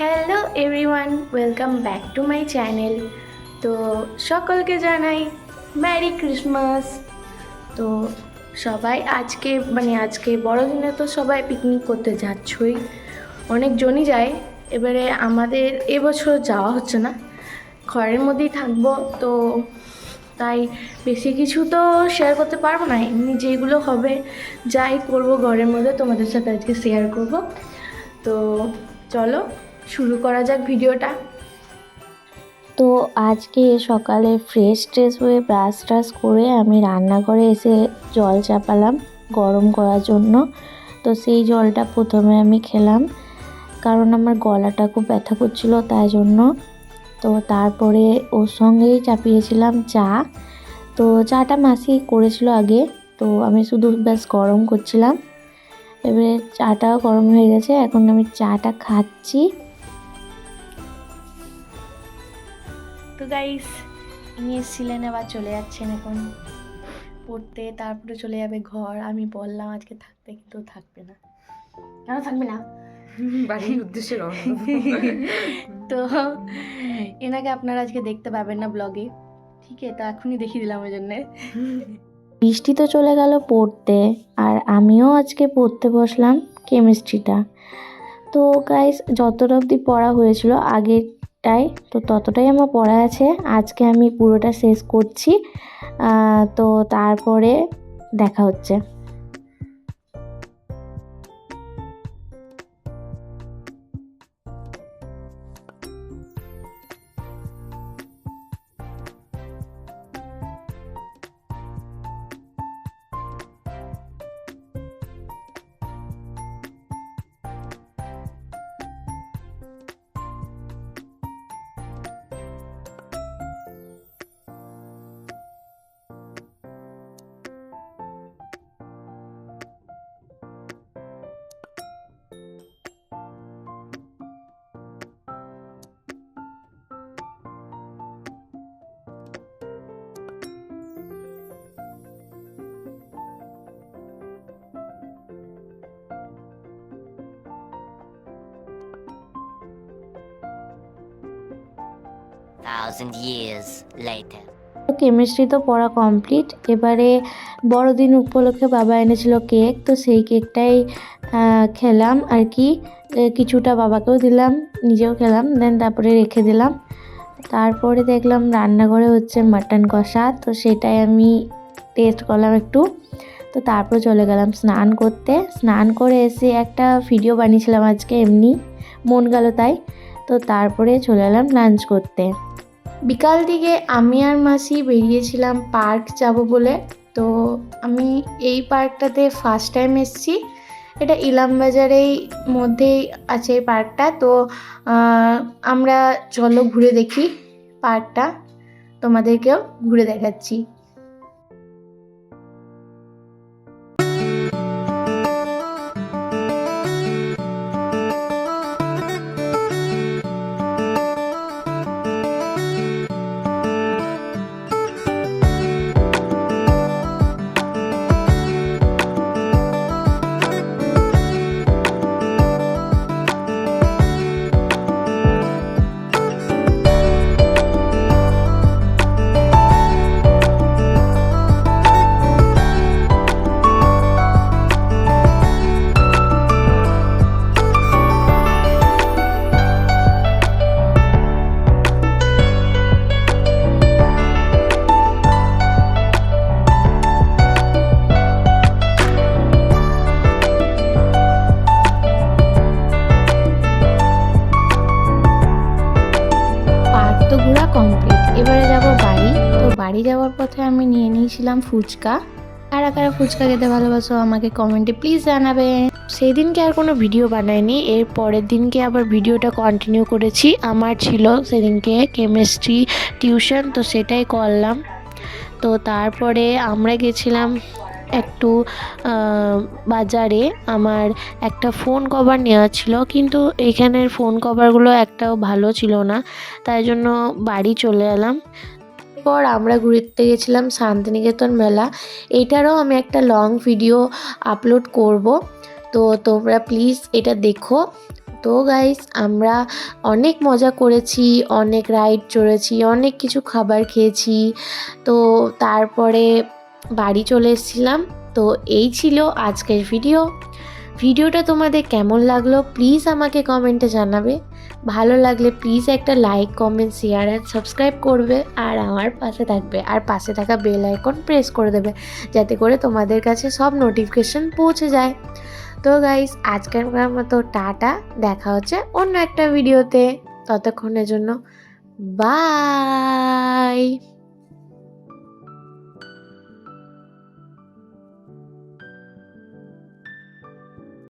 Hello everyone, welcome back to my channel. তো সকলকে জানাই ম্যারি ক্রিসমাস। তো সবাই আজকে বড়দিনে তো সবাই পিকনিক করতে যাচ্ছই, অনেকজনই যায়। এবারে আমাদের এবছর যাওয়া হচ্ছে না, ঘরের মধ্যেই থাকবো। তো তাই বেশি কিছু তো শেয়ার করতে পারবো না, এমনি যেগুলো হবে যাই করবো ঘরের মধ্যে তোমাদের সাথে আজকে শেয়ার করব। তো চলো শুরু করা যাক ভিডিওটা। তো আজকে সকালে ফ্রেশ ট্রেশ হয়ে ব্রাশ ট্রাশ করে আমি রান্নাঘরে এসে জল চাপালাম গরম করার জন্য। তো সেই জলটা প্রথমে আমি খেলাম, কারণ আমার গলাটা খুব ব্যথা করছিল তাই জন্য। তো তারপরে ওর সঙ্গেই চাপিয়েছিলাম চা। তো চাটা মাসি করেছিল আগে, তো আমি শুধু ব্যাস গরম করছিলাম। এবারে চাটাও গরম হয়ে গেছে, এখন আমি চাটা খাচ্ছি। তো গাইস, ইনি এসেছিলেন, আবার চলে যাচ্ছেন এখন পড়তে, তারপরে চলে যাবে ঘর। আমি বললাম আজকে থাকতে, কিন্তু থাকবে না। কেন থাকবে না? বাড়ির উদ্দেশ্যে রওনা। তো এনাকে আপনারা আজকে দেখতে পাবেন না ব্লগে, ঠিক আছে? তো এখনই দেখিয়ে দিলাম ওই জন্যে। বৃষ্টি তো চলে গেল পড়তে, আর আমিও আজকে পড়তে বসলাম কেমিস্ট্রিটা। তো গাইস, যতটা অবধি পড়া হয়েছিল আগেরটাই, তো ততটাই আমার পড়া আছে। আজকে আমি পুরোটা শেষ করছি। তো তারপরে দেখা হচ্ছে। Thousand years later. তো কেমিস্ট্রি তো পড়া কমপ্লিট। এবারে বড়দিন উপলক্ষে বাবা এনেছিল কেক, তো সেই কেকটাই খেলাম আর কি। কিছুটা বাবাকেও দিলাম, নিজেও খেলাম, দেন তারপরে রেখে দিলাম। তারপরে দেখলাম রান্নাঘরে হচ্ছে মাটন কষা, তো সেটাই আমি টেস্ট করলাম একটু। তো তারপর চলে গেলাম স্নান করতে। স্নান করে এসে একটা ভিডিও বানিয়েছিলাম আজকে, এমনি মন গেল তাই। তো তারপরে চলে এলাম লাঞ্চ করতে। বিকাল দিকে আমি আর মাসি বেরিয়েছিলাম পার্ক যাব বলে। তো আমি এই পার্কটাতে ফার্স্ট টাইম এসেছি। এটা ইলামবাজারেই মধ্যেই আছে এই পার্কটা। তো আমরা চলো ঘুরে দেখি পার্কটা, তোমাদেরকেও ঘুরে দেখাচ্ছি। তো ঘোরা কমপ্লিট, এবারে যাব বাড়ি। তো বাড়ি যাওয়ার পথে আমি নিয়ে নিয়েছিলাম ফুচকা। কারা কারা ফুচকা খেতে ভালোবাসো আমাকে কমেন্টে প্লিজ জানাবে। সেই দিনকে আর কোনো ভিডিও বানাইনি, এর পরের দিনকে আবার ভিডিওটা কন্টিনিউ করেছি। আমার ছিল সেদিনকে কেমিস্ট্রি টিউশন, তো সেটাই করলাম। তো তারপরে আমরা গেছিলাম একটু বাজারে। আমার একটা ফোন কভার নেওয়া ছিল, কিন্তু এখানের ফোন কভারগুলো একটাও ভালো ছিল না, তাই জন্য বাড়ি চলে এলাম। এরপর আমরা ঘুরতে গেছিলাম শান্তিনিকেতন মেলা। এইটারও আমি একটা লং ভিডিও আপলোড করব, তো তোমরা প্লিজ এটা দেখো। তো গাইস আমরা অনেক মজা করেছি, অনেক রাইড চড়েছি, অনেক কিছু খাবার খেয়েছি। তো তারপরে বাড়ি চলে এসেছিলাম। তো এই ছিল আজকের ভিডিওটা তোমাদের কেমন লাগলো প্লিজ আমাকে কমেন্টে জানাবে। ভালো লাগলে প্লিজ একটা like, comment, share and subscribe করবে আর আমার পাশে থাকবে, আর পাশে থাকা বেল আইকন প্রেস করে দেবে যাতে করে তোমাদের কাছে সব নোটিফিকেশন পৌঁছে যায়। তো গাইস আজকের মতো টাটা, দেখা হচ্ছে অন্য একটা ভিডিওতে। ততক্ষণের জন্য বাই।